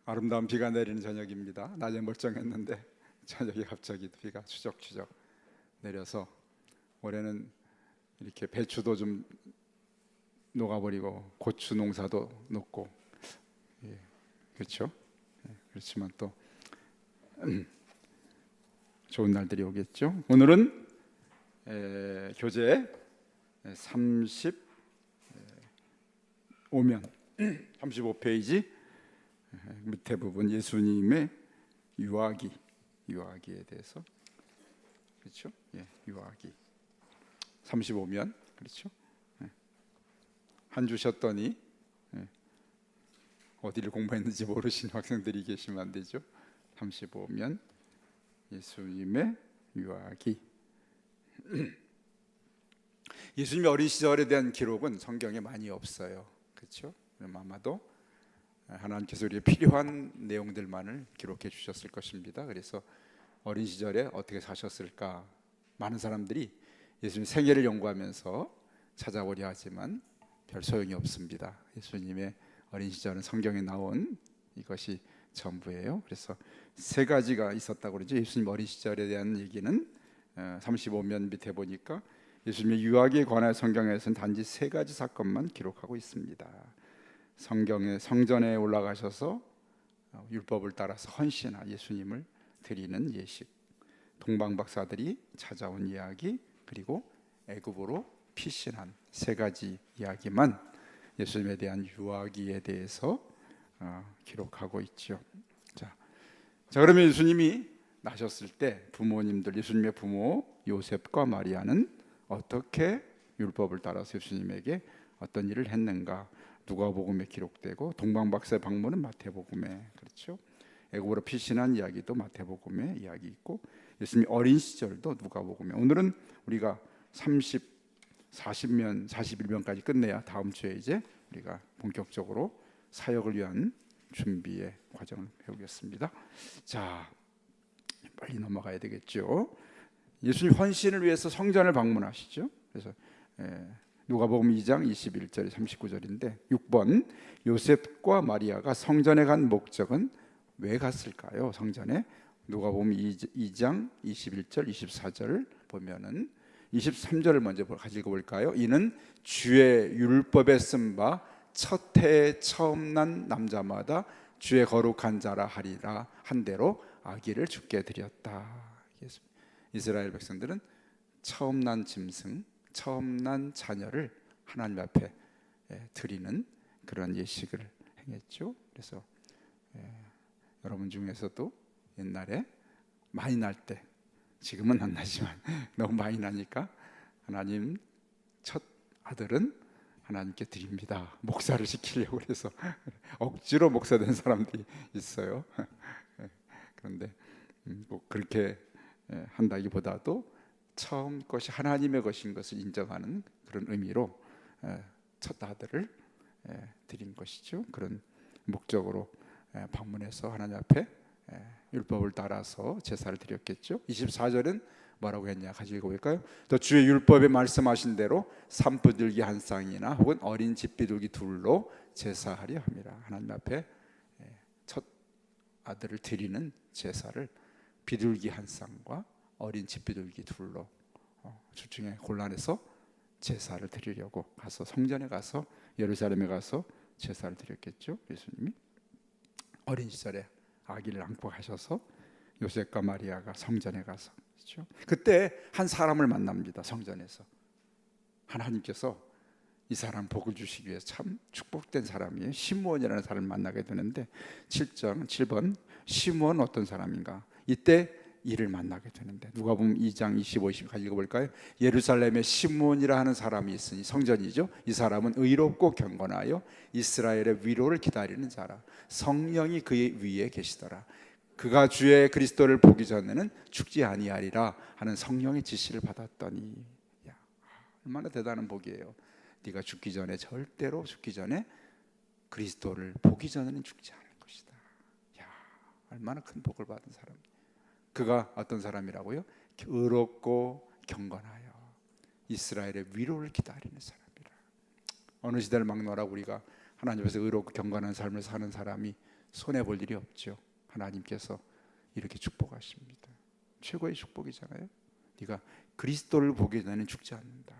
아름다운 비가 내리는 저녁입니다. 낮에 멀쩡했는데 저녁에 갑자기 비가 추적추적 내려서 올해는 이렇게 배추도 좀 녹아버리고 고추 농사도 녹고, 예, 그렇죠? 그렇지만 또 좋은 날들이 오겠죠. 오늘은 교재 35면 35페이지 밑에 부분 예수님의 유아기에 대해서, 그렇죠? 예, 유아기 35면, 그렇죠? 한 주 쉬었더니 어디를 공부했는지 모르시는 학생들이 계시면 안 되죠. 35면 예수님의 유아기. 예수님의 어린 시절에 대한 기록은 성경에 많이 없어요. 그렇죠? 아마도 하나님께서 우리에게 필요한 내용들만을 기록해 주셨을 것입니다. 그래서 어린 시절에 어떻게 사셨을까, 많은 사람들이 예수님 생애를 연구하면서 찾아보려 하지만 별 소용이 없습니다. 예수님의 어린 시절은 성경에 나온 이것이 전부예요. 그래서 세 가지가 있었다고 그러죠. 예수님 어린 시절에 대한 얘기는 35면 밑에 보니까 예수님의 유아기에 관한 성경에서는 단지 세 가지 사건만 기록하고 있습니다. 성전에 올라가셔서 율법을 따라서 헌신한 예수님을 드리는 예식, 동방박사들이 찾아온 이야기, 그리고 애굽으로 피신한 세 가지 이야기만 예수님에 대한 유아기에 대해서 기록하고 있죠. 자, 그러면 예수님이 나셨을 때 부모님들, 예수님의 부모 요셉과 마리아는 어떻게 율법을 따라서 예수님에게 어떤 일을 했는가? 누가복음에 기록되고, 동방박사의 방문은 마태복음에, 그렇죠? 애굽으로 피신한 이야기도 마태복음에 이야기 있고, 예수님 어린 시절도 누가복음에. 오늘은 우리가 41면까지 끝내야 다음 주에 이제 우리가 본격적으로 사역을 위한 준비의 과정을 배우겠습니다. 자, 빨리 넘어가야 되겠죠. 예수님 헌신을 위해서 성전을 방문하시죠. 그래서 누가복음 2장 21절 39절인데 6번, 요셉과 마리아가 성전에 간 목적은 왜 갔을까요? 성전에 누가복음 2장 21절 24절을 보면은 23절을 먼저 가지고 볼까요? 이는 주의 율법에 쓴 바 첫 해에 처음 난 남자마다 주의 거룩한 자라 하리라 한 대로 아기를 주께 드렸다. 이스라엘 백성들은 처음 난 짐승, 처음 난 자녀를 하나님 앞에 드리는 그런 예식을 행했죠. 그래서 여러분 중에서도 옛날에 많이 날 때, 지금은 안 나지만 너무 많이 나니까 하나님 첫 아들은 하나님께 드립니다. 목사를 시키려고 해서 억지로 목사 된 사람들이 있어요. 그런데 꼭 그렇게 한다기보다도 처음 것이 하나님의 것인 것을 인정하는 그런 의미로 첫 아들을 드린 것이죠. 그런 목적으로 방문해서 하나님 앞에 율법을 따라서 제사를 드렸겠죠. 24절은 뭐라고 했냐, 같이 읽어볼까요? 또 주의 율법에 말씀하신 대로 산비둘기 한 쌍이나 혹은 어린 집비둘기 둘로 제사하려 합니다. 하나님 앞에 첫 아들을 드리는 제사를 비둘기 한 쌍과 어린 집비둘기 둘로 주중에 곤란해서 제사를 드리려고 가서 성전에 가서, 예루살렘에 가서 제사를 드렸겠죠. 예수님이 어린 시절에 아기를 안고 가셔서 요셉과 마리아가 성전에 가서, 그렇죠? 그때 한 사람을 만납니다. 성전에서 하나님께서 이 사람 복을 주시기 위해서 참 축복된 사람이에요. 시므온이라는 사람을 만나게 되는데 7번 시므온 어떤 사람인가? 이때 이를 만나게 되는데 누가복음 2장 25, 20까지 읽어볼까요? 예루살렘에 시므온이라 하는 사람이 있으니, 성전이죠. 이 사람은 의롭고 경건하여 이스라엘의 위로를 기다리는 자라. 성령이 그의 위에 계시더라. 그가 주의 그리스도를 보기 전에는 죽지 아니하리라 하는 성령의 지시를 받았더니, 야, 얼마나 대단한 복이에요. 네가 죽기 전에, 절대로 죽기 전에 그리스도를 보기 전에는 죽지 않을 것이다. 야, 얼마나 큰 복을 받은 사람. 그가 어떤 사람이라고요? 의롭고 경건하여 이스라엘의 위로를 기다리는 사람이라. 어느 시대를 막론하고 우리가 하나님 앞에서 의롭고 경건한 삶을 사는 사람이 손해 볼 일이 없죠. 하나님께서 이렇게 축복하십니다. 최고의 축복이잖아요. 네가 그리스도를 보기 전에는 죽지 않는다.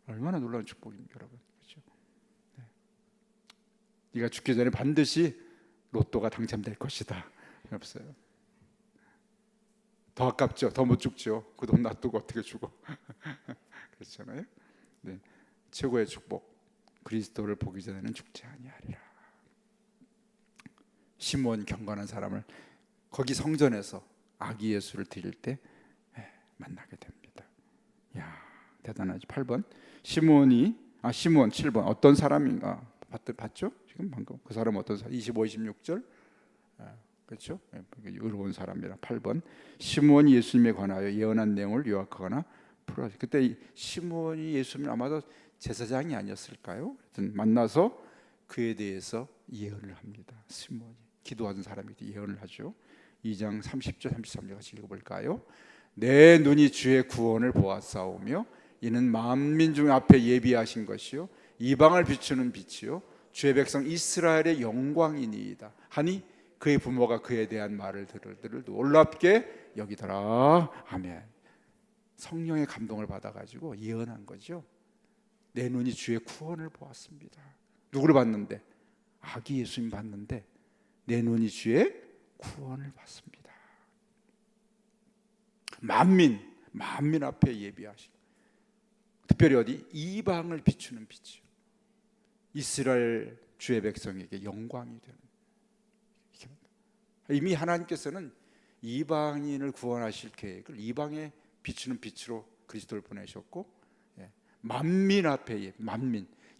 얼마나 놀라운 축복입니까, 여러분? 그렇죠? 네. 네가 죽기 전에 반드시 로또가 당첨될 것이다. 없어요. 더 아깝죠. 더 못 죽죠. 그 돈 놔두고 어떻게 죽어? 그렇잖아요. 네. 최고의 축복. 그리스도를 보기 전에는 죽지 아니하리라. 시몬 경건한 사람을 거기 성전에서 아기 예수를 드릴 때 만나게 됩니다. 야, 대단하지. 8번. 시몬 7번. 어떤 사람인가? 봤죠? 지금 방금 그 사람 어떤 사람? 25, 26절. 그렇죠? 의로운 사람이라. 8번. 시몬이 예수님에 관하여 예언한 내용을 요약하거나 풀어. 그때 시몬이 예수님 아마도 제사장이 아니었을까요? 만나서 그에 대해서 예언을 합니다. 시몬이 기도하는 사람이 예언을 하죠. 2장 30절 33절 같이 읽어볼까요? 내 눈이 주의 구원을 보았사오며 이는 만민중 앞에 예비하신 것이요 이방을 비추는 빛이요 주의 백성 이스라엘의 영광이니이다 하니 그의 부모가 그에 대한 말을 들을 놀랍게 여기더라. 아멘. 성령의 감동을 받아가지고 예언한 거죠. 내 눈이 주의 구원을 보았습니다. 누구를 봤는데? 아기 예수님 봤는데 내 눈이 주의 구원을 봤습니다. 만민 앞에 예비하시고 특별히 어디? 이방을 비추는 빛이요 이스라엘 주의 백성에게 영광이 되는. 이미 하나님께서는 이방인을 구원하실 계획을 이방에 비추는 빛으로 그리스도를 보내셨고 만민 앞에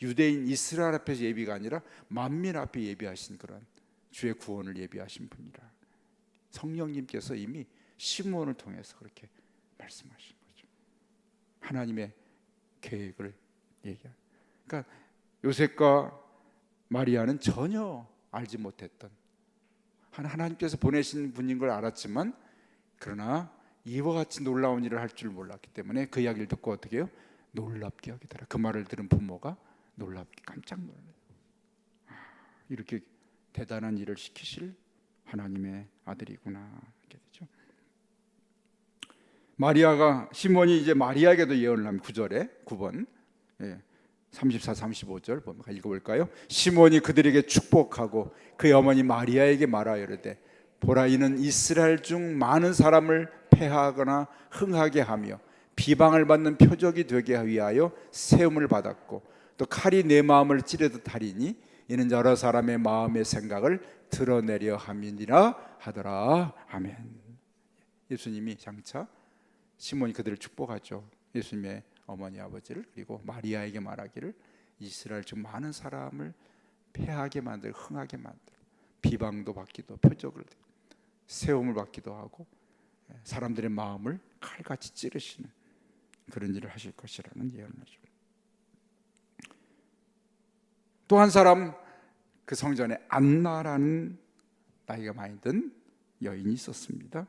유대인 이스라엘 앞에서 예비가 아니라 만민 앞에 예비하신 그런 주의 구원을 예비하신 분이라 성령님께서 이미 시므온을 통해서 그렇게 말씀하신 거죠. 하나님의 계획을 얘기한. 그러니까 요셉과 마리아는 전혀 알지 못했던 하나님께서 보내신 분인 걸 알았지만 그러나 이와 같이 놀라운 일을 할 줄 몰랐기 때문에 그 이야기를 듣고 어떻게 해요? 놀랍게 여기더라. 그 말을 들은 부모가 놀랍게 깜짝 놀라요. 이렇게 대단한 일을 시키실 하나님의 아들이구나 이렇게 되죠. 마리아가 시몬이 이제 마리아에게도 예언을 하면 9절에 9번 34, 35절 보면 읽어볼까요? 시몬이 그들에게 축복하고 그의 어머니 마리아에게 말하여 이르되 보라 이는 이스라엘 중 많은 사람을 패하거나 흥하게 하며 비방을 받는 표적이 되게 위하여 세움을 받았고 또 칼이 내 마음을 찌르듯 하리니 이는 여러 사람의 마음의 생각을 드러내려 함이니라 하더라. 아멘. 예수님이 장차 시몬이 그들을 축복하죠. 예수님의 어머니 아버지를 그리고 마리아에게 말하기를 이스라엘 중 많은 사람을 패하게 만들 흥하게 만들 비방도 받기도 표적을 세움을 받기도 하고 사람들의 마음을 칼같이 찌르시는 그런 일을 하실 것이라는 예언을 하죠. 또 한 사람 그 성전에 안나라는 나이가 많이 든 여인이 있었습니다.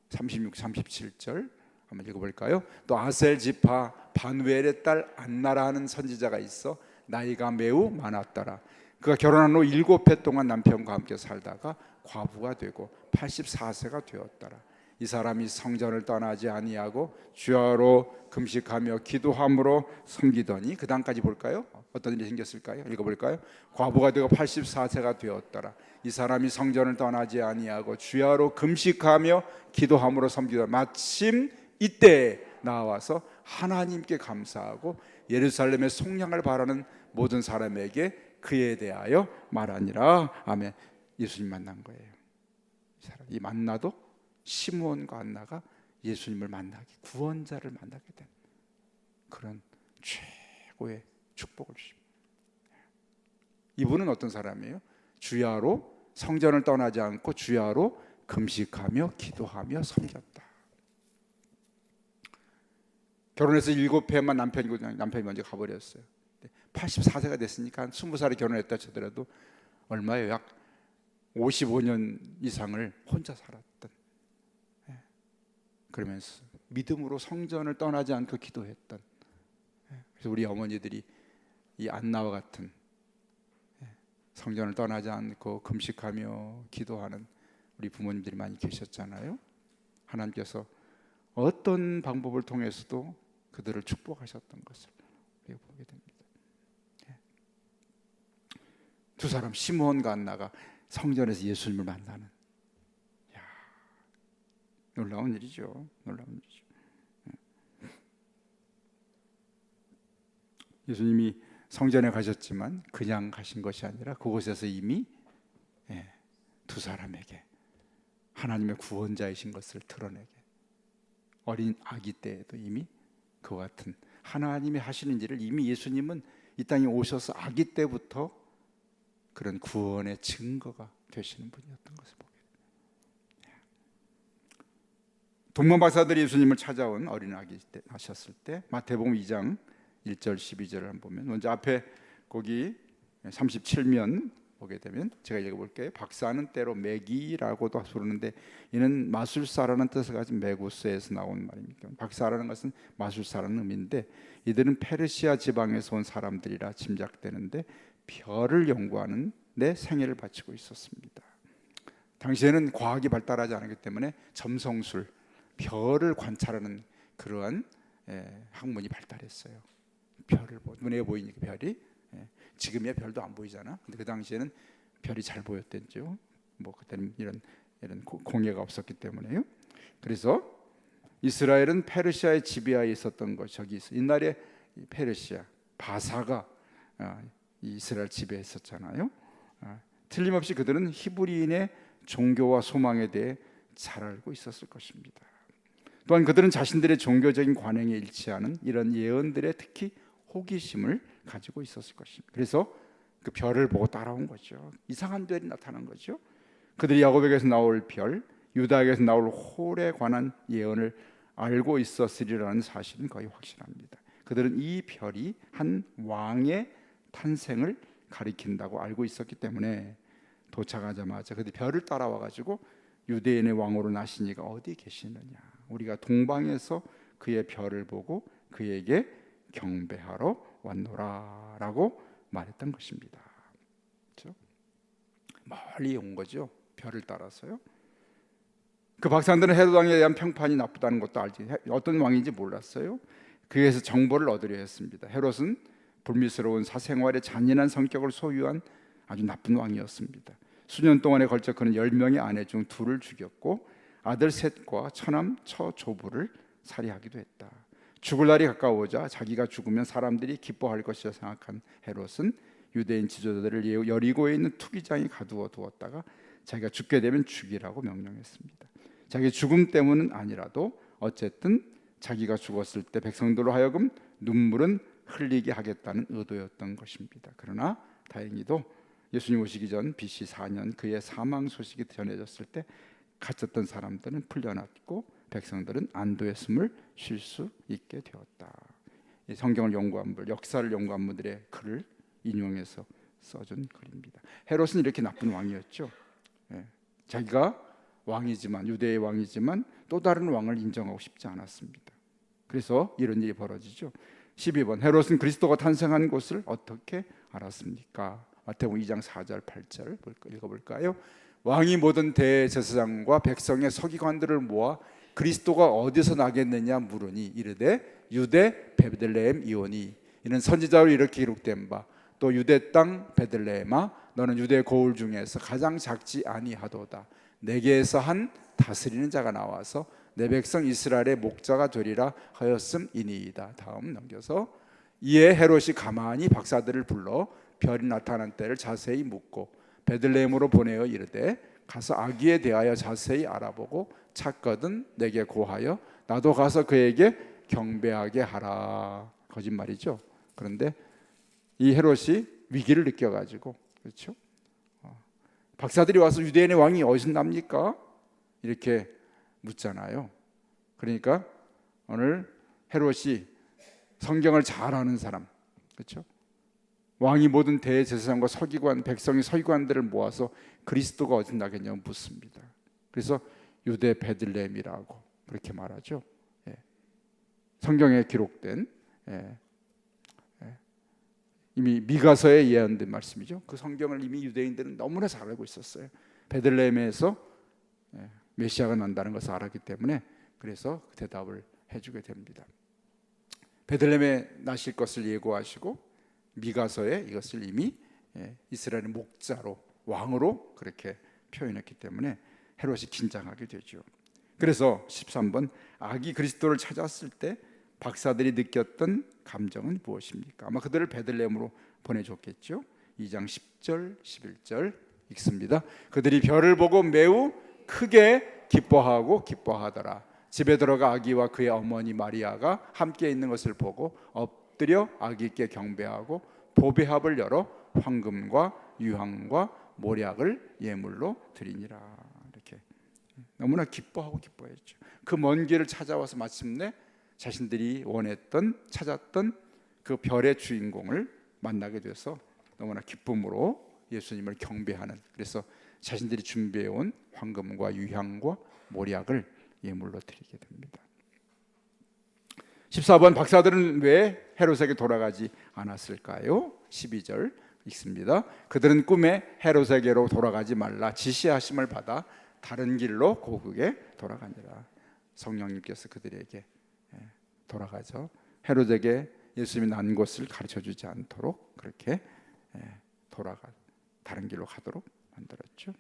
36, 37절 한번 읽어볼까요? 또 아셀 지파 바누엘의 딸 안나라 하는 선지자가 있어 나이가 매우 많았더라. 그가 결혼한 후 7해 동안 남편과 함께 살다가 과부가 되고 84세가 되었더라. 이 사람이 성전을 떠나지 아니하고 주야로 금식하며 기도함으로 섬기더니 그 다음까지 볼까요? 어떤 일이 생겼을까요? 읽어볼까요? 과부가 되고 84세가 되었더라. 이 사람이 성전을 떠나지 아니하고 주야로 금식하며 기도함으로 섬기더라. 마침 이때 나와서 하나님께 감사하고 예루살렘의 속량을 바라는 모든 사람에게 그에 대하여 말하니라. 아멘. 예수님 만난 거예요. 이 만나도 시므온과 안나가 예수님을 만나게 구원자를 만나게 된 그런 최고의 축복을 주십니다. 이분은 어떤 사람이에요? 주야로 성전을 떠나지 않고 주야로 금식하며 기도하며 섬겼다. 결혼해서 7해만 남편이 먼저 가버렸어요. 84세가 됐으니까 한 20살에 결혼했다 치더라도 얼마예요? 약 55년 이상을 혼자 살았던. 그러면서 믿음으로 성전을 떠나지 않고 기도했던. 그래서 우리 어머니들이 이 안나와 같은 성전을 떠나지 않고 금식하며 기도하는 우리 부모님들이 많이 계셨잖아요. 하나님께서 어떤 방법을 통해서도 그들을 축복하셨던 것을 우리가 보게 됩니다. 두 사람 시므온과 안나가 성전에서 예수님을 만나는, 이야, 놀라운 일이죠. 놀라운 일이죠. 예수님이 성전에 가셨지만 그냥 가신 것이 아니라 그곳에서 이미 두 사람에게 하나님의 구원자이신 것을 드러내게, 어린 아기 때에도 이미 그와 같은 하나님이 하시는 일을 이미 예수님은 이 땅에 오셔서 아기 때부터 그런 구원의 증거가 되시는 분이었던 것을 보게 됩니다. 동문 박사들이 예수님을 찾아온 어린 아기 때 하셨을 때 마태복음 2장 1절 12절을 한번 보면, 먼저 앞에 거기 37면 보게 되면 제가 읽어볼게요. 박사는 때로 매기라고도 부르는데 이는 마술사라는 뜻을 가진 메구스에서 나온 말입니다. 박사라는 것은 마술사라는 의미인데 이들은 페르시아 지방에서 온 사람들이라 짐작되는데 별을 연구하는 데 생애를 바치고 있었습니다. 당시에는 과학이 발달하지 않았기 때문에 점성술, 별을 관찰하는 그러한 학문이 발달했어요. 별을 눈에 보이니까 별이, 지금이야 별도 안 보이잖아. 근데 그 당시에는 별이 잘 보였댔죠. 뭐 그때는 이런 공예가 없었기 때문에요. 그래서 이스라엘은 페르시아의 지배하에 있었던 것, 저기 옛날에 페르시아 바사가 이스라엘 지배했었잖아요. 틀림없이 그들은 히브리인의 종교와 소망에 대해 잘 알고 있었을 것입니다. 또한 그들은 자신들의 종교적인 관행에 일치하는 이런 예언들에 특히 호기심을 가지고 있었을 것입니다. 그래서 그 별을 보고 따라온 거죠. 이상한 별이 나타난 거죠. 그들이 야곱에게서 나올 별, 유다에게서 나올 홀에 관한 예언을 알고 있었으리라는 사실은 거의 확실합니다. 그들은 이 별이 한 왕의 탄생을 가리킨다고 알고 있었기 때문에 도착하자마자 그들 별을 따라와 가지고 유대인의 왕으로 나신 이가 어디 계시느냐, 우리가 동방에서 그의 별을 보고 그에게 경배하러 왔노라라고 말했던 것입니다. 그렇죠? 멀리 온 거죠. 별을 따라서요. 그 박사들은 헤롯 왕에 대한 평판이 나쁘다는 것도 알지, 어떤 왕인지 몰랐어요. 그에서 정보를 얻으려 했습니다. 헤롯은 불미스러운 사생활의 잔인한 성격을 소유한 아주 나쁜 왕이었습니다. 수년 동안에 걸쳐 그는 10명의 아내 중 2를 죽였고 아들 셋과 처남 처조부를 살해하기도 했다. 죽을 날이 가까워오자 자기가 죽으면 사람들이 기뻐할 것이라 생각한 헤롯은 유대인 지도자들을 여리고에 있는 투기장에 가두어 두었다가 자기가 죽게 되면 죽이라고 명령했습니다. 자기 죽음 때문은 아니라도 어쨌든 자기가 죽었을 때 백성들로 하여금 눈물은 흘리게 하겠다는 의도였던 것입니다. 그러나 다행히도 예수님 오시기 전 BC 4년 그의 사망 소식이 전해졌을 때 갇혔던 사람들은 풀려났고 백성들은 안도의 숨을 쉴 수 있게 되었다. 성경을 연구한 분, 역사를 연구한 분들의 글을 인용해서 써준 글입니다. 헤롯은 이렇게 나쁜 왕이었죠. 자기가 왕이지만, 유대의 왕이지만 또 다른 왕을 인정하고 싶지 않았습니다. 그래서 이런 일이 벌어지죠. 12번, 헤롯은 그리스도가 탄생한 곳을 어떻게 알았습니까? 마태복음 2장 4절 8절 읽어볼까요? 왕이 모든 대제사장과 백성의 서기관들을 모아 그리스도가 어디서 나겠느냐 물으니 이르되 유대 베들레헴 이오니, 이는 선지자로 이렇게 기록된 바 또 유대 땅 베들레헴아 너는 유대 고을 중에서 가장 작지 아니하도다. 내게에서 한 다스리는 자가 나와서 내 백성 이스라엘의 목자가 되리라 하였음이니이다. 다음 넘겨서 이에 헤롯이 가만히 박사들을 불러 별이 나타난 때를 자세히 묻고 베들레헴으로 보내어 이르되 가서 아기에 대하여 자세히 알아보고 찾거든 내게 고하여 나도 가서 그에게 경배하게 하라. 거짓말이죠. 그런데 이 헤롯이 위기를 느껴가지고, 그렇죠? 박사들이 와서 유대인의 왕이 어디서 납니까? 이렇게 묻잖아요. 그러니까 오늘 헤롯이 성경을 잘 아는 사람, 그렇죠? 왕이 모든 대제사장과 서기관, 백성의 서기관들을 모아서 그리스도가 어디 나겠냐고 묻습니다. 그래서 유대 베들레헴이라고 그렇게 말하죠. 성경에 기록된 이미 미가서에 예언된 말씀이죠. 그 성경을 이미 유대인들은 너무나 잘 알고 있었어요. 베들레헴에서 메시아가 난다는 것을 알았기 때문에 그래서 그 대답을 해주게 됩니다. 베들레헴에 나실 것을 예고하시고 미가서에 이것을 이미 이스라엘의 목자로 왕으로 그렇게 표현했기 때문에 헤롯이 긴장하게 되죠. 그래서 13번 아기 그리스도를 찾았을 때 박사들이 느꼈던 감정은 무엇입니까? 아마 그들을 베들레헴으로 보내줬겠죠. 2장 10절 11절 읽습니다. 그들이 별을 보고 매우 크게 기뻐하더라. 집에 들어가 아기와 그의 어머니 마리아가 함께 있는 것을 보고 엎드려 아기께 경배하고 보배합을 열어 황금과 유황과 모략을 예물로 드리니라. 이렇게 너무나 기뻐했죠. 그 먼 길을 찾아와서 마침내 자신들이 찾았던 그 별의 주인공을 만나게 돼서 너무나 기쁨으로 예수님을 경배하는, 그래서 자신들이 준비해온 황금과 유향과 모략을 예물로 드리게 됩니다. 14번 박사들은 왜 헤롯에게 돌아가지 않았을까요? 12절 읽습니다. 그들은 꿈에 헤롯에게로 돌아가지 말라 지시하심을 받아 다른 길로 고국에 돌아가니라. 성령님께서 그들에게 돌아가죠. 헤롯에게 예수님이 난 곳을 가르쳐주지 않도록 그렇게 다른 길로 가도록 만들었죠.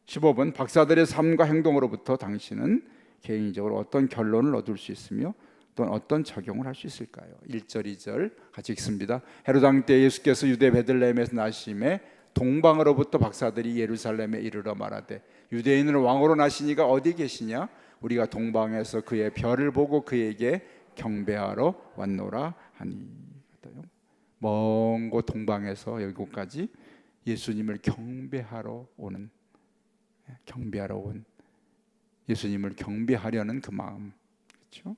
15번 박사들의 삶과 행동으로부터 당신은 개인적으로 어떤 결론을 얻을 수 있으며 또는 어떤 적용을 할 수 있을까요? 1절 2절 같이 읽습니다. 헤롯 왕 때 예수께서 유대 베들레헴에서 나심에 동방으로부터 박사들이 예루살렘에 이르러 말하되 유대인을 왕으로 나시니가 어디 계시냐? 우리가 동방에서 그의 별을 보고 그에게 경배하러 왔노라 하니. 먼 곳 동방에서 여기까지 예수님을 경배하러 온 예수님을 경배하려는 그 마음, 그렇죠?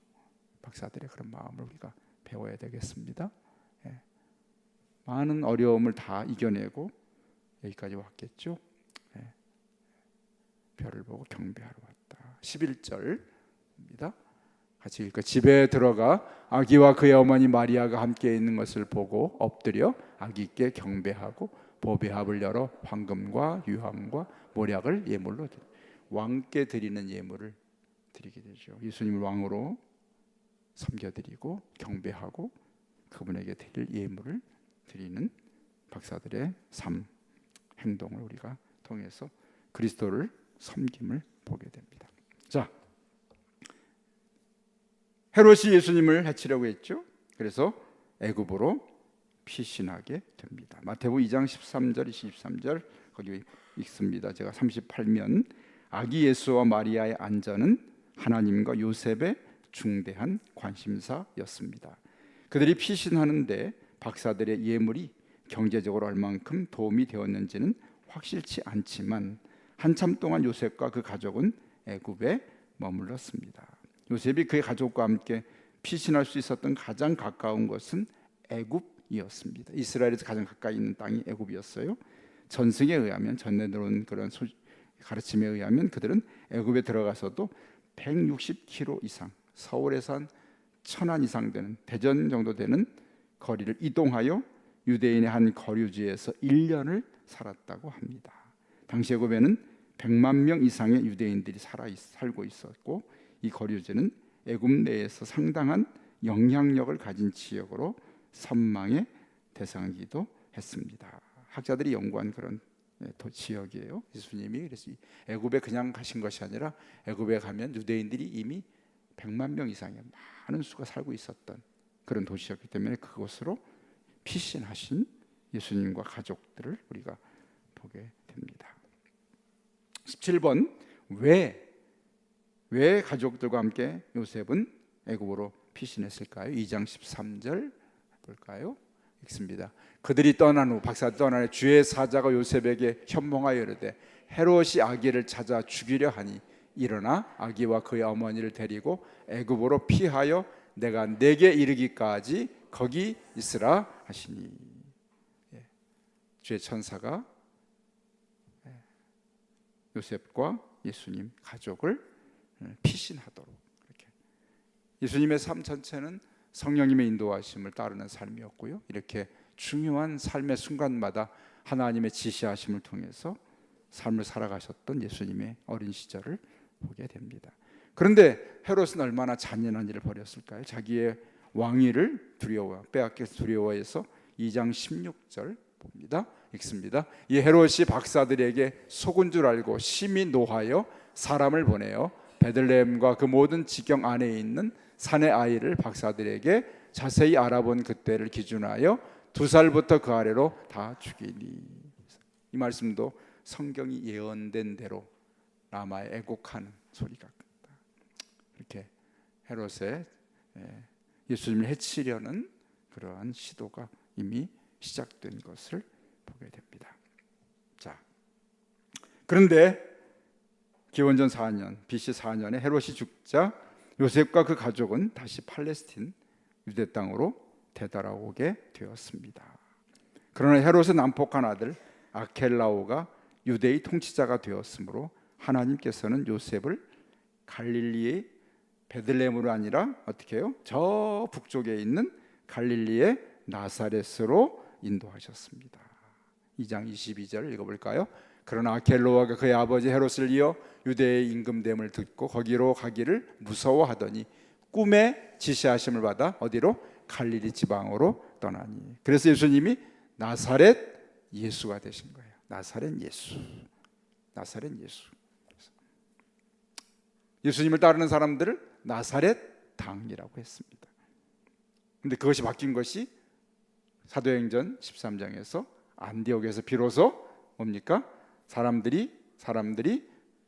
박사들의 그런 마음을 우리가 배워야 되겠습니다. 많은 어려움을 다 이겨내고 여기까지 왔겠죠. 별을 보고 경배하러 왔다. 11절입니다. 같이 읽을까요? 집에 들어가 아기와 그의 어머니 마리아가 함께 있는 것을 보고 엎드려 아기께 경배하고 보배합을 열어 황금과 유황과 모략을 예물로 왕께 드리는 예물을 드리게 되죠. 예수님을 왕으로 섬겨드리고 경배하고 그분에게 드릴 예물을 드리는 박사들의 삶, 행동을 우리가 통해서 그리스도를 섬김을 보게 됩니다. 자, 헤롯이 예수님을 해치려고 했죠. 그래서 애굽으로 피신하게 됩니다. 마태복음 2장 13절 23절 거기 읽습니다. 제가 38면 아기 예수와 마리아의 안전은 하나님과 요셉의 중대한 관심사였습니다. 그들이 피신하는데 박사들의 예물이 경제적으로 얼만큼 도움이 되었는지는 확실치 않지만 한참 동안 요셉과 그 가족은 애굽에 머물렀습니다. 요셉이 그의 가족과 함께 피신할 수 있었던 가장 가까운 곳은 애굽이었습니다. 이스라엘에서 가장 가까이 있는 땅이 애굽이었어요. 전승에 의하면, 전에 들어온 그런 가르침에 의하면 그들은 애굽에 들어가서도 160km 이상, 서울에서 한 1000안 이상 되는, 대전 정도 되는 거리를 이동하여 유대인의 한 거류지에서 1년을 살았다고 합니다. 당시 애굽에는 100만 명 이상의 유대인들이 살고 있었고 이 거류지는 애굽 내에서 상당한 영향력을 가진 지역으로 선망의 대상이기도 했습니다. 학자들이 연구한 그런 지역이에요. 예수님이 그래서 애굽에 그냥 가신 것이 아니라 애굽에 가면 유대인들이 이미 100만 명 이상의 많은 수가 살고 있었던 그런 도시였기 때문에 그곳으로 피신하신 예수님과 가족들을 우리가 보게 됩니다. 17번 왜 가족들과 함께 요셉은 애굽으로 피신했을까요? 2장 13절 볼까요? 읽습니다. 그들이 떠난 후, 박사들이 떠난 후 주의 사자가 요셉에게 현몽하여 이르되 헤롯이 아기를 찾아 죽이려 하니 일어나 아기와 그의 어머니를 데리고 애굽으로 피하여 내가 내게 이르기까지 거기 있으라 하시니. 주의 천사가 요셉과 예수님 가족을 피신하도록, 이렇게 예수님의 삶 전체는 성령님의 인도하심을 따르는 삶이었고요. 이렇게 중요한 삶의 순간마다 하나님의 지시하심을 통해서 삶을 살아가셨던 예수님의 어린 시절을 보게 됩니다. 그런데 헤롯은 얼마나 잔인한 일을 벌였을까요? 자기의 왕위를 빼앗겨서 두려워해서 2장 16절 봅니다. 읽습니다. 이 헤롯이 박사들에게 속은 줄 알고 심히 노하여 사람을 보내어 베들레헴과 그 모든 지경 안에 있는 산의 아이를 박사들에게 자세히 알아본 그때를 기준하여 2살부터 그 아래로 다 죽이니. 이 말씀도 성경이 예언된 대로 라마에 애곡하는 소리가 같다. 이렇게 헤롯의 예수님을 해치려는 그러한 시도가 이미 시작된 것을 보게 됩니다. 자, 그런데 기원전 4년 BC 4년에 헤롯이 죽자 요셉과 그 가족은 다시 팔레스틴 유대 땅으로 되돌아오게 되었습니다. 그러나 헤롯의 난폭한 아들 아켈라오가 유대의 통치자가 되었으므로 하나님께서는 요셉을 갈릴리의 베들레헴으로 아니라 어떻게 해요? 저 북쪽에 있는 갈릴리의 나사렛으로 인도하셨습니다. 2장 22절 읽어볼까요? 그러나 아켈로아가 그의 아버지 헤롯을 이어 유대의 임금됨을 듣고 거기로 가기를 무서워하더니 꿈에 지시하심을 받아 어디로? 갈릴리 지방으로 떠나니. 그래서 예수님이 나사렛 예수가 되신 거예요. 나사렛 예수. 나사렛 예수. 예수님을 따르는 사람들을 나사렛 당이라고 했습니다. 근데 그것이 바뀐 것이 사도행전 13장에서 안디옥에서 비로소 뭡니까? 사람들이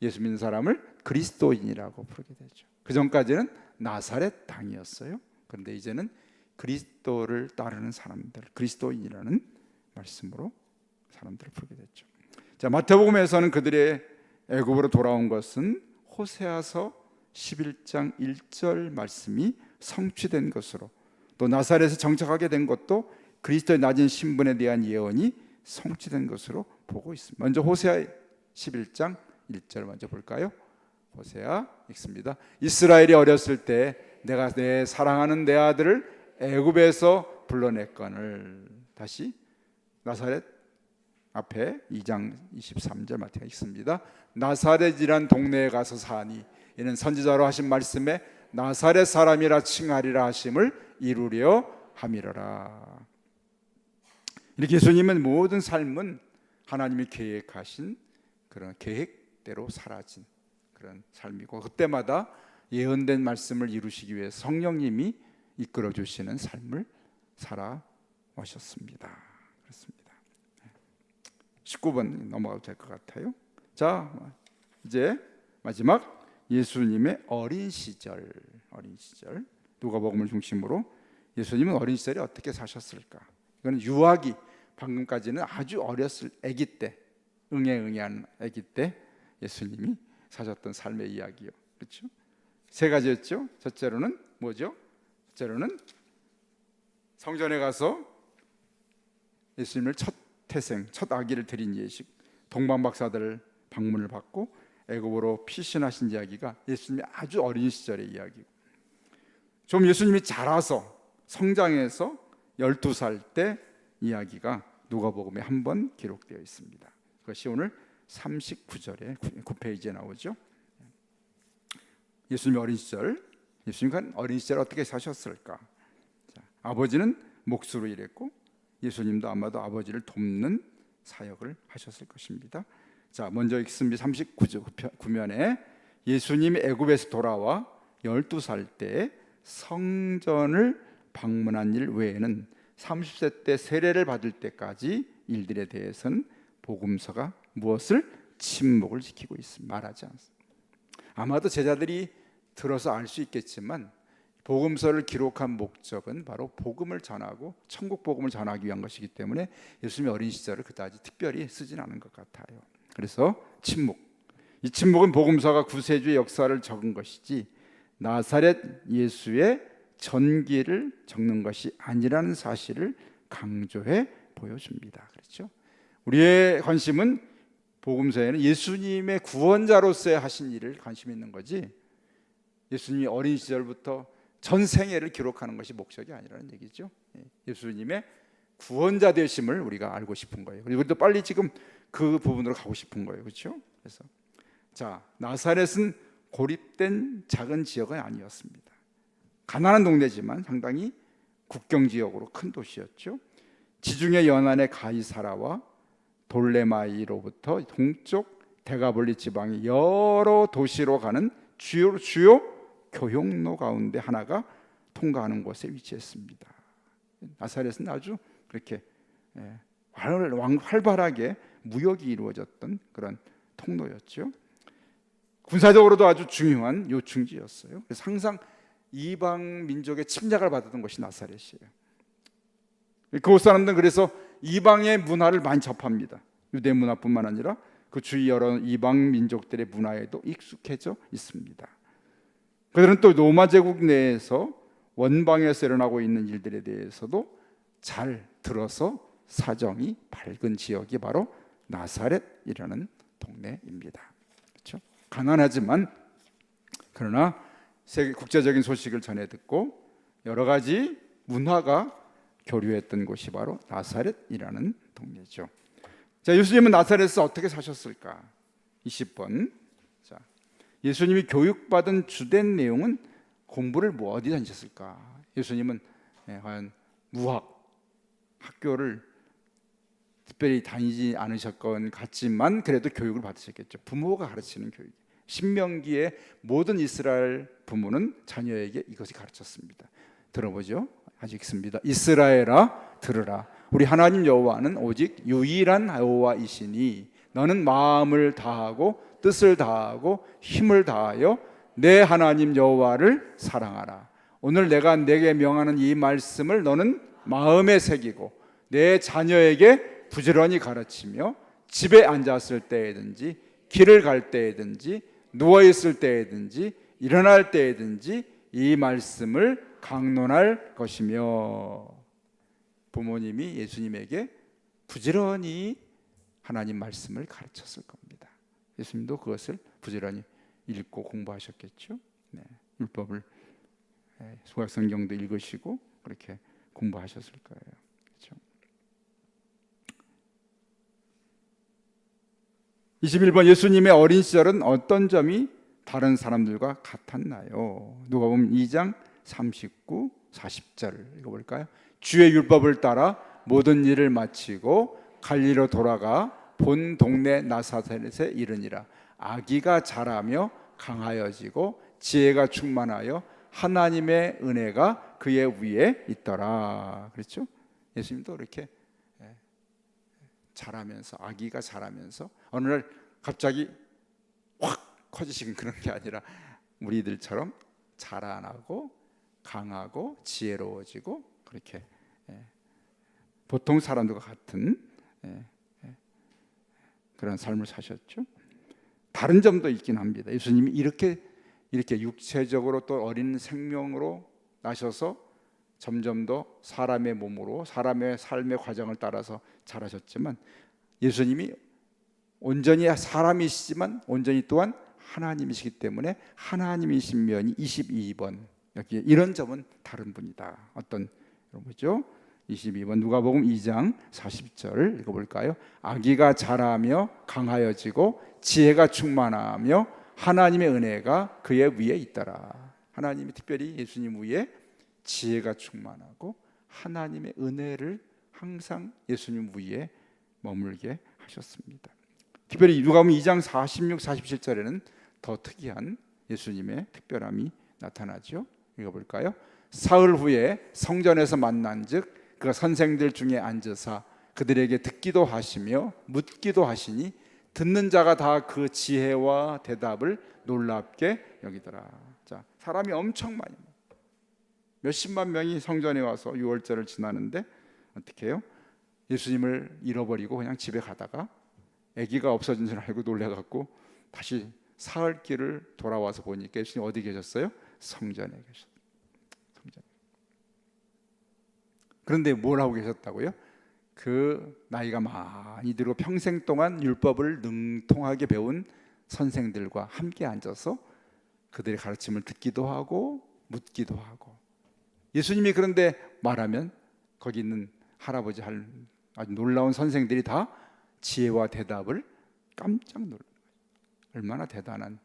예수 믿는 사람을 그리스도인이라고 부르게 되죠. 그 전까지는 나사렛 당이었어요. 그런데 이제는 그리스도를 따르는 사람들, 그리스도인이라는 말씀으로 사람들을 부르게 됐죠. 자, 마태복음에서는 그들의 애굽으로 돌아온 것은 호세아서 11장 1절 말씀이 성취된 것으로, 또 나사렛에 정착하게 된 것도 그리스도의 낮은 신분에 대한 예언이 성취된 것으로 보고 있습니다. 먼저 호세아 11장 1절 먼저 볼까요? 호세아 읽습니다. 이스라엘이 어렸을 때 내가 내 사랑하는 내 아들을 애굽에서 불러냈거늘. 다시 나사렛 앞에 2장 23절 마태가 읽습니다. 나사렛이란 동네에 가서 사니 이는 선지자로 하신 말씀에 나사렛 사람이라 칭하리라 하심을 이루려 함이로라. 이렇게 예수님은 모든 삶은 하나님이 계획하신 그런 계획대로 사라진 그런 삶이고, 그때마다 예언된 말씀을 이루시기 위해 성령님이 이끌어 주시는 삶을 살아오셨습니다. 그렇습니다. 19번 넘어가도 될 것 같아요. 자, 이제 마지막 예수님의 어린 시절. 누가복음을 중심으로 예수님은 어린 시절에 어떻게 사셨을까? 이건 유아기, 방금까지는 아주 어렸을 아기 때, 응애응애한 아기 때 예수님이 사셨던 삶의 이야기요. 그렇죠? 세 가지였죠. 첫째로는 뭐죠? 첫째로는 성전에 가서 예수님을 첫 태생, 첫 아기를 드린 예식, 동방박사들 방문을 받고 애굽으로 피신하신 이야기가 예수님의 아주 어린 시절의 이야기고, 좀 예수님이 자라서 성장해서 12살 때 이야기가 누가복음에 한 번 기록되어 있습니다. 그것이 오늘 39절에 9페이지에 나오죠. 예수님의 어린 시절, 예수님은 어린 시절 어떻게 사셨을까? 자, 아버지는 목수로 일했고 예수님도 아마도 아버지를 돕는 사역을 하셨을 것입니다. 자, 먼저 읽습니다. 39면에 예수님이 애굽에서 돌아와 12살 때 성전을 방문한 일 외에는 30세 때 세례를 받을 때까지 일들에 대해서는 복음서가 무엇을? 침묵을 지키고 있습니다. 말하지 않습니다. 아마도 제자들이 들어서 알 수 있겠지만 복음서를 기록한 목적은 바로 복음을 전하고 천국 복음을 전하기 위한 것이기 때문에 예수님의 어린 시절을 그다지 특별히 쓰진 않은 것 같아요. 그래서 침묵. 이 침묵은 복음서가 구세주의 역사를 적은 것이지 나사렛 예수의 전기를 적는 것이 아니라는 사실을 강조해 보여줍니다. 그렇죠? 우리의 관심은 복음서에는 예수님의 구원자로서의 하신 일을 관심 있는 거지, 예수님이 어린 시절부터 전 생애를 기록하는 것이 목적이 아니라는 얘기죠. 예수님의 구원자 되심을 우리가 알고 싶은 거예요. 그리고 우리도 빨리 지금 그 부분으로 가고 싶은 거예요. 그렇죠? 그래서 자, 나사렛은 고립된 작은 지역은 아니었습니다. 가난한 동네지만 상당히 국경 지역으로 큰 도시였죠. 지중해 연안의 가이사라와 돌레마이로부터 동쪽 데가볼리 지방의 여러 도시로 가는 주요 교역로 가운데 하나가 통과하는 곳에 위치했습니다. 나사렛은 아주 그렇게 활발하게 무역이 이루어졌던 그런 통로였죠. 군사적으로도 아주 중요한 요충지였어요. 그래서 항상 이방 민족의 침략을 받았던 것이 나사렛이에요. 그곳 사람들은 그래서 이방의 문화를 많이 접합니다. 유대 문화뿐만 아니라 그 주위 여러 이방 민족들의 문화에도 익숙해져 있습니다. 그들은 또 로마 제국 내에서 원방에서 일어나고 있는 일들에 대해서도 잘 들어서 사정이 밝은 지역이 바로 나사렛이라는 동네입니다. 그렇죠? 가난하지만 그러나 세계 국제적인 소식을 전해 듣고 여러 가지 문화가 교류했던 곳이 바로 나사렛이라는 동네죠. 자, 예수님은 나사렛에서 어떻게 사셨을까? 20번. 자, 예수님이 교육받은 주된 내용은 공부를 어디 다니셨을까? 예수님은 과연 무학 학교를 특별히 다니지 않으셨건 같지만 그래도 교육을 받으셨겠죠. 부모가 가르치는 교육. 신명기의 모든 이스라엘 부모는 자녀에게 이것을 가르쳤습니다. 들어보죠. 아직 있습니다. 이스라엘아 들으라. 우리 하나님 여호와는 오직 유일한 여호와이시니 너는 마음을 다하고 뜻을 다하고 힘을 다하여 내 하나님 여호와를 사랑하라. 오늘 내가 내게 명하는 이 말씀을 너는 마음에 새기고 내 자녀에게 부지런히 가르치며 집에 앉았을 때에든지 길을 갈 때에든지 누워있을 때에든지 일어날 때에든지 이 말씀을 강론할 것이며, 부모님이 예수님에게 부지런히 하나님 말씀을 가르쳤을 겁니다. 예수님도 그것을 부지런히 읽고 공부하셨겠죠. 율법을 소각성경도 읽으시고 그렇게 공부하셨을 거예요. 그렇죠? 21번 예수님의 어린 시절은 어떤 점이 다른 사람들과 같았나요? 누가복음 2장 39, 40절 읽어볼까요? 주의 율법을 따라 모든 일을 마치고 갈리로 돌아가 본 동네 나사렛에 이르니라. 아기가 자라며 강하여지고 지혜가 충만하여 하나님의 은혜가 그의 위에 있더라. 그렇죠? 예수님도 이렇게 자라면서, 아기가 자라면서 어느 날 갑자기 확 커지신 그런 게 아니라 우리들처럼 자라나고 강하고 지혜로워지고 그렇게 보통 사람들과 같은 그런 삶을 사셨죠. 다른 점도 있긴 합니다. 예수님이 이렇게 육체적으로 또 어린 생명으로 나셔서 점점 더 사람의 몸으로 사람의 삶의 과정을 따라서 자라셨지만, 예수님이 온전히 사람이시지만 온전히 또한 하나님이시기 때문에 하나님이신 면이 22번, 여기 이런 점은 다른 분이다. 어떤 거죠? 22번 누가복음 2장 40절 읽어볼까요? 아기가 자라며 강하여지고 지혜가 충만하며 하나님의 은혜가 그의 위에 있더라. 하나님이 특별히 예수님 위에 지혜가 충만하고 하나님의 은혜를 항상 예수님 위에 머물게 하셨습니다. 특별히 누가복음 2장 46, 47절에는 더 특이한 예수님의 특별함이 나타나죠. 읽어볼까요? 사흘 후에 성전에서 만난즉 그가 선생들 중에 앉으사 그들에게 듣기도 하시며 묻기도 하시니 듣는 자가 다 그 지혜와 대답을 놀랍게 여기더라. 자, 사람이 엄청 많이, 몇십만 명이 성전에 와서 유월절을 지나는데 어떻게 해요? 예수님을 잃어버리고 그냥 집에 가다가 아기가 없어진 줄 알고 놀래갖고 다시 사흘길을 돌아와서 보니까 예수님 어디 계셨어요? 성전에 계셨어요. 성전에. 그런데 뭘 하고 계셨다고요? 그 나이가 많이 들고 평생 동안 율법을 능통하게 배운 선생들과 함께 앉아서 그들의 가르침을 듣기도 하고 묻기도 하고, 예수님이 그런데 말하면 거기 있는 할아버지 할 아주 놀라운 선생들이 다 지혜와 대답을 깜짝 놀라. 얼마나 대단한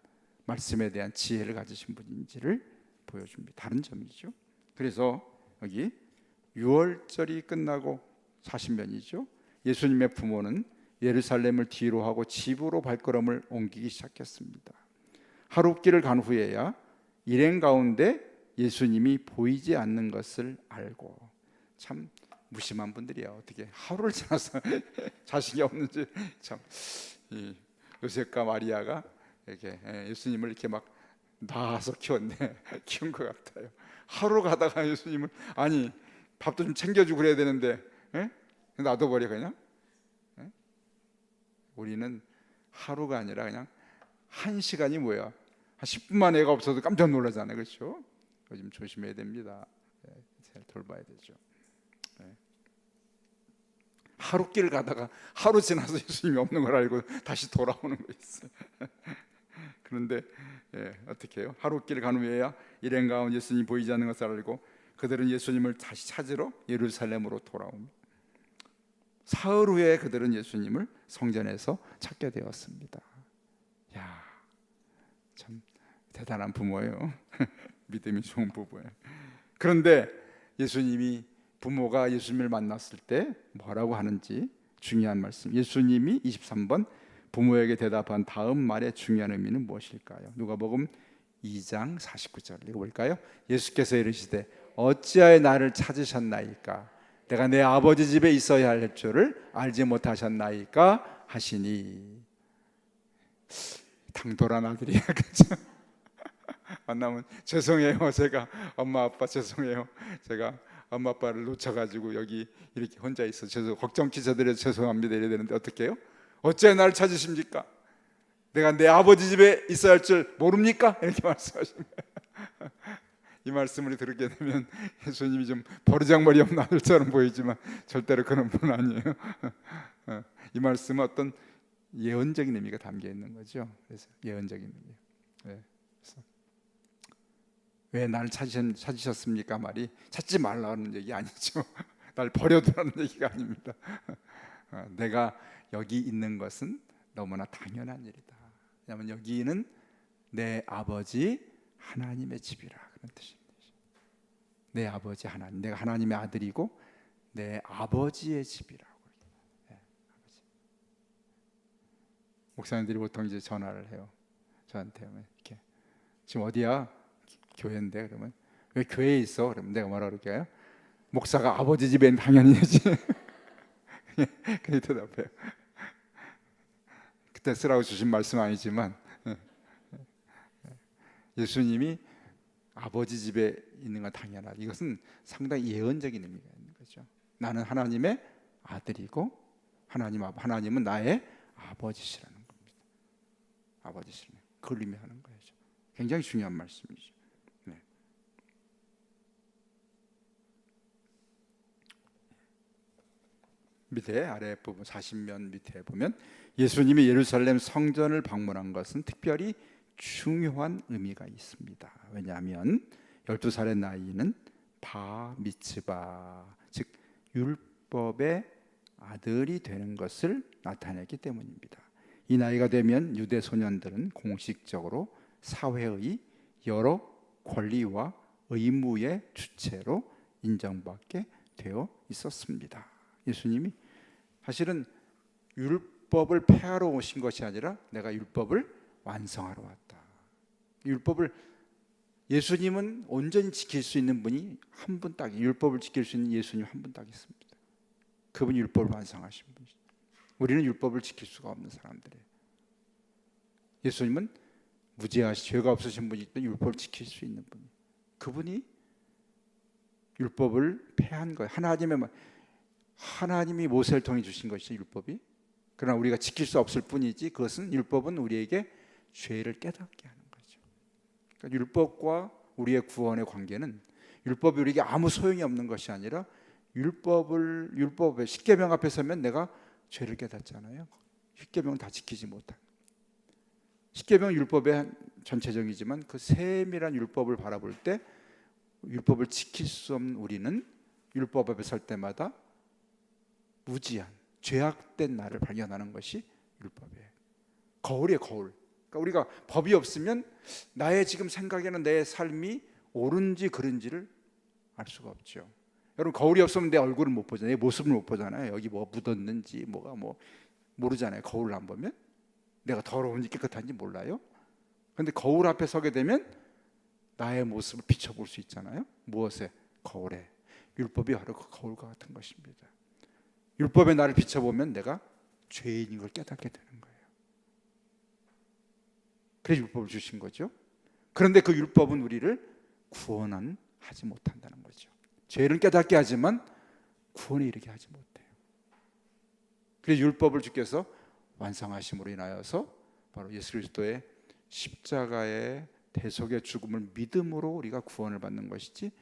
말씀에 대한 지혜를 가지신 분인지를 보여줍니다. 다른 점이죠. 그래서 여기 6월절이 끝나고 40년이죠. 예수님의 부모는 예루살렘을 뒤로 하고 집으로 발걸음을 옮기기 시작했습니다. 하룻길을 간 후에야 일행 가운데 예수님이 보이지 않는 것을 알고, 참 무심한 분들이야. 어떻게 하루를 지나서 자식이 없는지. 참 요셉과 마리아가 이렇게 예수님을 이렇게 막 낳아서 키운 것 같아요. 하루 가다가 예수님을, 아니 밥도 좀 챙겨주고 그래야 되는데 놔둬버려 그냥. 우리는 하루가 아니라 그냥 1시간이 뭐야, 한 10분만 애가 없어도 깜짝 놀라잖아요. 그렇죠? 요즘 조심해야 됩니다. 잘 돌봐야 되죠. 하루길 가다가 하루 지나서 예수님이 없는 걸 알고 다시 돌아오는 거 있어요. 그런데 어떻게 해요? 하루길 간 후에야 일행 가운데 예수님이 보이지 않는 것을 알고 그들은 예수님을 다시 찾으러 예루살렘으로 돌아옵니다. 사흘 후에 그들은 예수님을 성전에서 찾게 되었습니다. 야, 참 대단한 부모예요. 믿음이 좋은 부부예요. 그런데 부모가 예수님을 만났을 때 뭐라고 하는지 중요한 말씀. 예수님이 23번 부모에게 대답한 다음 말의 중요한 의미는 무엇일까요? 누가복음 2장 49절 읽어볼까요? 예수께서 이르시되 어찌하여 나를 찾으셨나이까? 내가 내 아버지 집에 있어야 할 줄을 알지 못하셨나이까? 하시니. 당돌한 아들이야. 그렇죠? 만나면 죄송해요. 제가 엄마 아빠 죄송해요. 제가 엄마 아빠를 놓쳐가지고 여기 이렇게 혼자 있어. 걱정 끼쳐드려서 죄송합니다. 이래야 되는데 어떻게 해요? 어째 나를 찾으십니까? 내가 내 아버지 집에 있어야 할 줄 모릅니까? 이렇게 말씀하십니다. 이 말씀을 들게 되면 예수님이 좀 버르장머리 없는 아들처럼 보이지만 절대로 그런 분 아니에요. 이 말씀은 어떤 예언적인 의미가 담겨 있는 거죠. 그래서 예언적인 의미. 그래서 왜 나를 찾으셨습니까? 말이 찾지 말라는 얘기 아니죠. 날 버려두라는 얘기가 아닙니다. 내가 여기 있는 것은 너무나 당연한 일이다. 왜냐하면 여기는 내 아버지 하나님의 집이라, 그런 뜻입니다. 내 아버지 하나님, 내가 하나님의 아들이고 내 아버지의 집이라고. 아버지. 목사님들이 보통 이제 전화를 해요. 저한테 이렇게 지금 어디야? 교회인데. 그러면 왜 교회에 있어? 그러면 내가 뭐라 그럴게요? 목사가 아버지 집엔 당연히지. 그렇게 대답해요. 그때 쓰라고 주신 말씀 아니지만 예수님이 아버지 집에 있는 건 당연하다. 이것은 상당히 예언적인 의미가 있는 거죠. 나는 하나님의 아들이고 하나님은 나의 아버지시라는 겁니다. 아버지시라는 그걸 의미하는 거죠. 굉장히 중요한 말씀이죠. 네. 밑에 아래 부분 40면 밑에 보면 예수님이 예루살렘 성전을 방문한 것은 특별히 중요한 의미가 있습니다. 왜냐하면 12살의 나이는 바 미츠바, 즉 율법의 아들이 되는 것을 나타내기 때문입니다. 이 나이가 되면 유대 소년들은 공식적으로 사회의 여러 권리와 의무의 주체로 인정받게 되어 있었습니다. 예수님이 사실은 율법을 폐하러 오신 것이 아니라 내가 율법을 완성하러 왔다. 율법을, 예수님은 온전히 지킬 수 있는 분이 한 분 딱, 율법을 지킬 수 있는 예수님 한 분 딱 있습니다. 그분이 율법을 완성하신 분이죠. 우리는 율법을 지킬 수가 없는 사람들이에요. 예수님은 무죄하시, 죄가 없으신 분이 있던 율법을 지킬 수 있는 분. 그분이 율법을 폐한 거예요. 하나님이 모세를 통해 주신 것이 율법이. 그러나 우리가 지킬 수 없을 뿐이지, 그것은 율법은 우리에게 죄를 깨닫게 하는 거죠. 그러니까 율법과 우리의 구원의 관계는, 율법이 우리에게 아무 소용이 없는 것이 아니라 율법의 십계명 앞에 서면 내가 죄를 깨닫잖아요. 십계명은 다 지키지 못한. 십계명 율법의 전체적이지만 그 세밀한 율법을 바라볼 때 율법을 지킬 수 없는 우리는 율법 앞에 설 때마다 무지한 죄악된 나를 발견하는 것이 율법이에요. 거울이에요, 거울. 그러니까 우리가 법이 없으면 나의 지금 생각에는 내 삶이 옳은지 그른지를 알 수가 없죠. 여러분, 거울이 없으면 내 얼굴을 못 보잖아요. 내 모습을 못 보잖아요. 여기 뭐 묻었는지 뭐가 뭐 모르잖아요. 거울을 안 보면 내가 더러운지 깨끗한지 몰라요. 그런데 거울 앞에 서게 되면 나의 모습을 비춰볼 수 있잖아요. 무엇에? 거울에. 율법이 바로 그 거울과 같은 것입니다. 율법에 나를 비춰보면 내가 죄인인 걸 깨닫게 되는 거예요. 그래서 율법을 주신 거죠. 그런데 그 율법은 우리를 구원은 하지 못한다는 거죠. 죄를 깨닫게 하지만 구원에 이르게 하지 못해요. 그래서 율법을 주께서 완성하심으로 인하여서 바로 예수 그리스도의 십자가의 대속의 죽음을 믿음으로 우리가 구원을 받는 것이지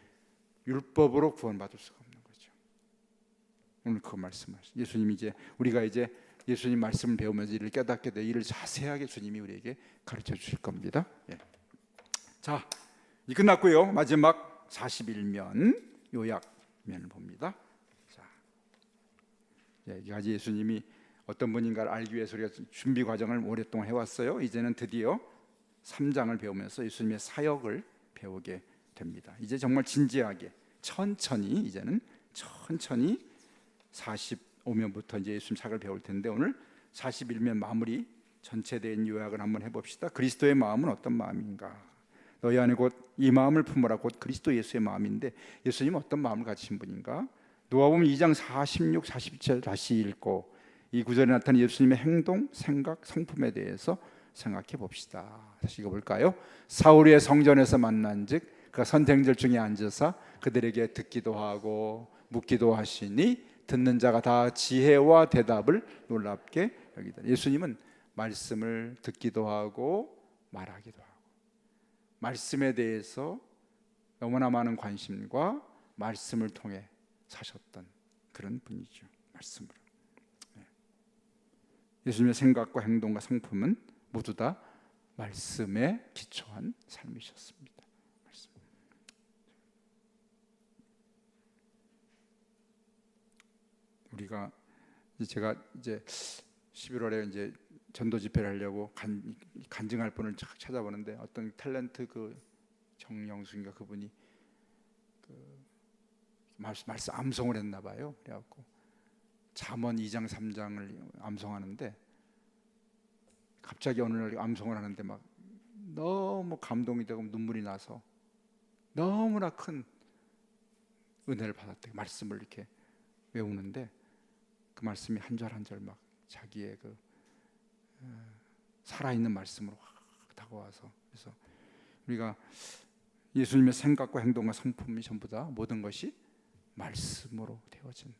율법으로 구원받을 수가 없는 거죠. 오늘 그 말씀하시죠. 예수님이 이제 우리가 이제 예수님 말씀을 배우면서 이를 깨닫게 돼 이를 자세하게 주님이 우리에게 가르쳐 주실 겁니다. 예. 자, 이 끝났고요. 마지막 41면 요약면을 봅니다. 자, 여기까지 예수님이 어떤 분인가를 알기 위해서 우리가 준비 과정을 오랫동안 해왔어요. 이제는 드디어 3장을 배우면서 예수님의 사역을 배우게 됩니다. 이제 정말 진지하게 천천히 이제는 천천히 45면부터 이제 예수님 사역을 배울 텐데 오늘 41면 마무리 전체된 요약을 한번 해봅시다. 그리스도의 마음은 어떤 마음인가? 너희 안에 곧 이 마음을 품으라. 곧 그리스도 예수의 마음인데 예수님은 어떤 마음을 가지신 분인가? 누가복음 2장 46, 47 다시 읽고 이 구절에 나타난 예수님의 행동, 생각, 성품에 대해서 생각해 봅시다. 다시 읽어볼까요? 사울의 성전에서 만난즉 그가 선생들 중에 앉으사 그들에게 듣기도 하고 묻기도 하시니 듣는 자가 다 지혜와 대답을 놀랍게 여기다. 예수님은 말씀을 듣기도 하고 말하기도 하고 말씀에 대해서 너무나 많은 관심과 말씀을 통해 사셨던 그런 분이죠. 말씀으로. 예수님의 생각과 행동과 성품은 모두 다 말씀에 기초한 삶이셨습니다. 말씀. 우리가 제가 이제 11월에 이제 전도 집회를 하려고 간증할 분을 찾아보는데 어떤 탤런트 그 정영수인가 그분이 그 말씀 암송을 했나 봐요. 그래갖고 잠언 2장 3장을 암송하는데 갑자기 어느 날 암송을 하는데 막 너무 감동이 되고 눈물이 나서 너무나 큰 은혜를 받았대요. 말씀을 이렇게 외우는데 그 말씀이 한 절 한 절 막 자기의 그 살아있는 말씀으로 확 다가와서 그래서 우리가 예수님의 생각과 행동과 성품이 전부 다 모든 것이 말씀으로 되어진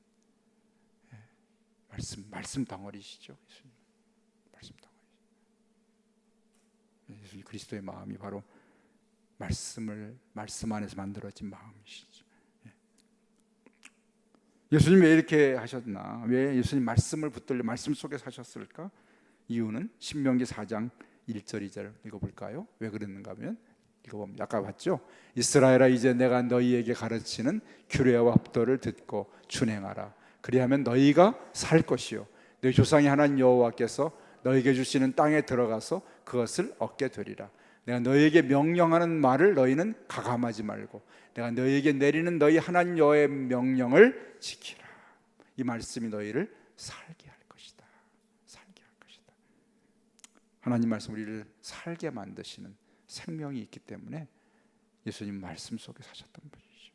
말씀 덩어리시죠. 예수님 말씀 덩어리. 예수님 그리스도의 마음이 바로 말씀 안에서 만들어진 마음이시죠. 예수님 왜 이렇게 하셨나? 왜 예수님 말씀을 붙들려 말씀 속에 사셨을까? 이유는 신명기 4장 1절 2절 읽어볼까요? 왜 그랬는가 하면 읽어보면 아까 봤죠? 이스라엘아 이제 내가 너희에게 가르치는 규례와 법도를 듣고 준행하라. 그리하면 너희가 살 것이요 너희 조상의 하나님 여호와께서 너희에게 주시는 땅에 들어가서 그것을 얻게 되리라. 내가 너희에게 명령하는 말을 너희는 가감하지 말고 내가 너희에게 내리는 너희 하나님 여호와의 명령을 지키라. 이 말씀이 너희를 살게 할 것이다. 살게 할 것이다. 하나님 말씀 우리를 살게 만드시는 생명이 있기 때문에 예수님 말씀 속에 사셨던 분이죠.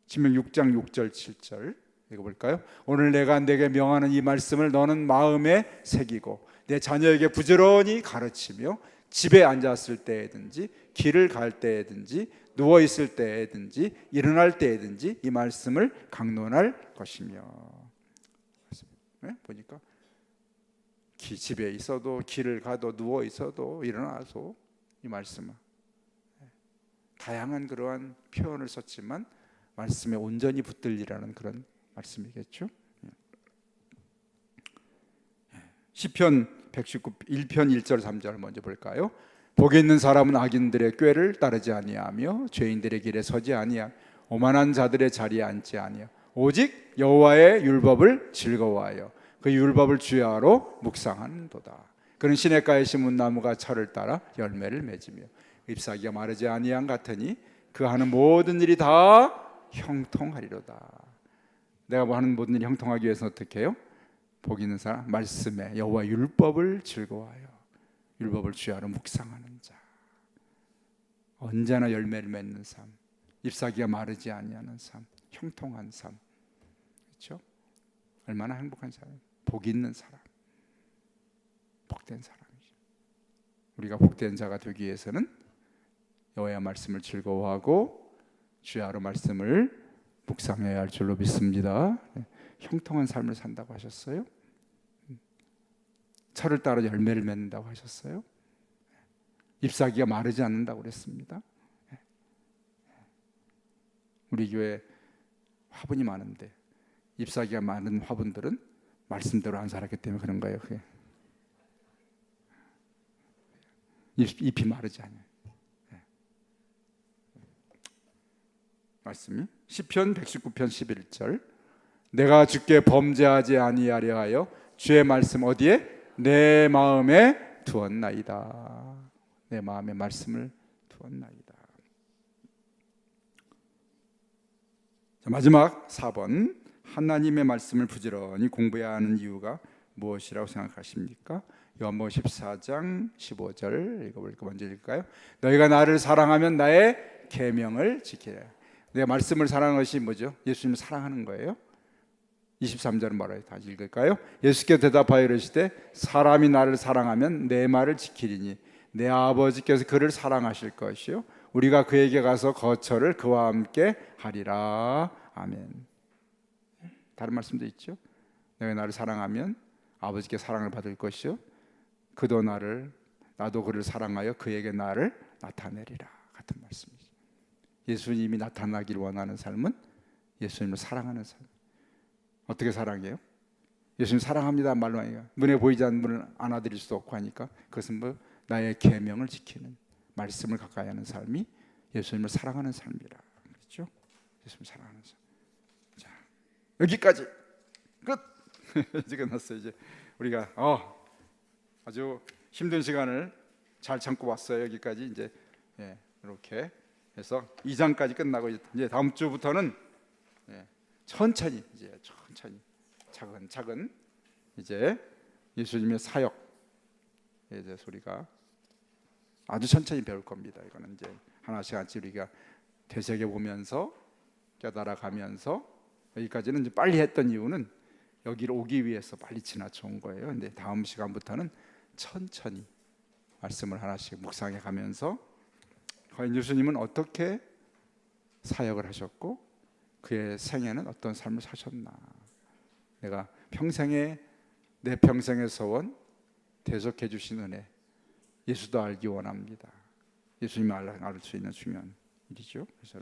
신명 6장 6절 7절 읽어볼까요? 오늘 내가 내게 명하는 이 말씀을 너는 마음에 새기고 내 자녀에게 부지런히 가르치며 집에 앉았을 때에든지 길을 갈 때에든지 누워 있을 때에든지 일어날 때에든지 이 말씀을 강론할 것이며. 네? 보니까 집에 있어도 길을 가도 누워 있어도 일어나서 이 말씀은 다양한 그러한 표현을 썼지만 말씀에 온전히 붙들리라는 그런 말씀이겠죠. 시편 119 1편 1절 3절 먼저 볼까요? 복이 있는 사람은 악인들의 꾀를 따르지 아니하며 죄인들의 길에 서지 아니하며 오만한 자들의 자리에 앉지 아니하며 오직 여호와의 율법을 즐거워하여 그 율법을 주야로 묵상하는도다. 그는 시냇가에 심은 나무가 철을 따라 열매를 맺으며 잎사귀가 마르지 아니한 같으니 그 하는 모든 일이 다 형통하리로다. 내가 뭐 하는 모든 일이 형통하기 위해서 어떻게 해요? 복 있는 사람, 말씀에 여호와 율법을 즐거워하여 율법을 주야로 묵상하는 자. 언제나 열매를 맺는 삶, 잎사귀가 마르지 아니하는 삶, 형통한 삶. 그렇죠? 얼마나 행복한 사람, 복 있는 사람, 복된 사람이죠. 우리가 복된 자가 되기 위해서는 여호와의 말씀을 즐거워하고 주야로 말씀을 묵상해야 할 줄로 믿습니다. 형통한 삶을 산다고 하셨어요. 철을 따라 열매를 맺는다고 하셨어요. 잎사귀가 마르지 않는다고 그랬습니다. 우리 교회 화분이 많은데 잎사귀가 많은 화분들은 말씀대로 안 살았기 때문에 그런 거예요. 그게. 잎이 마르지 않아요. 말씀이 시편 119편 11절 내가 주께 범죄하지 아니하려 하여 주의 말씀 어디에? 내 마음에 두었나이다. 내 마음에 말씀을 두었나이다. 자, 마지막 4번 하나님의 말씀을 부지런히 공부해야 하는 이유가 무엇이라고 생각하십니까? 요한복음 14장 15절 읽어볼까? 먼저 읽을까요? 너희가 나를 사랑하면 나의 계명을 지키라. 내가 말씀을 사랑하는 것이 뭐죠? 예수님을 사랑하는 거예요. 23절은 뭐라고 다 읽을까요? 예수께서 대답하여 이르시되 사람이 나를 사랑하면 내 말을 지키리니 내 아버지께서 그를 사랑하실 것이요 우리가 그에게 가서 거처를 그와 함께 하리라. 아멘. 다른 말씀도 있죠. 내가 나를 사랑하면 아버지께 사랑을 받을 것이요 그도 나도 그를 사랑하여 그에게 나를 나타내리라. 같은 말씀이죠. 예수님이 나타나기를 원하는 삶은 예수님을 사랑하는 삶. 어떻게 사랑해요? 예수님 사랑합니다 말로 하니까 눈에 보이지 않는 분을 안아드릴 수도 없고 하니까 그것은 뭐 나의 계명을 지키는 말씀을 가까이 하는 삶이 예수님을 사랑하는 삶이라. 그렇죠? 예수님을 사랑하는 삶. 자, 여기까지 끝. 이제 끝났어요. 이제 우리가 아주 힘든 시간을 잘 참고 왔어요. 여기까지 이제 이렇게 해서 2장까지 끝나고 이제 다음 주부터는 천천히 차근차근 이제 예수님의 사역에 대해서 우리가 아주 천천히 배울 겁니다. 이거는 이제 하나씩 우리가 되새겨 보면서 깨달아가면서 여기까지는 이제 빨리 했던 이유는 여기를 오기 위해서 빨리 지나쳐 온 거예요. 근데 다음 시간부터는 천천히 말씀을 하나씩 묵상해 가면서 과연 예수님은 어떻게 사역을 하셨고 그의 생애는 어떤 삶을 사셨나. 내가 내 평생의 소원 대속해 주신 은혜 예수도 알기 원합니다. 예수님을 알 수 있는 중요한 일이죠. 그래서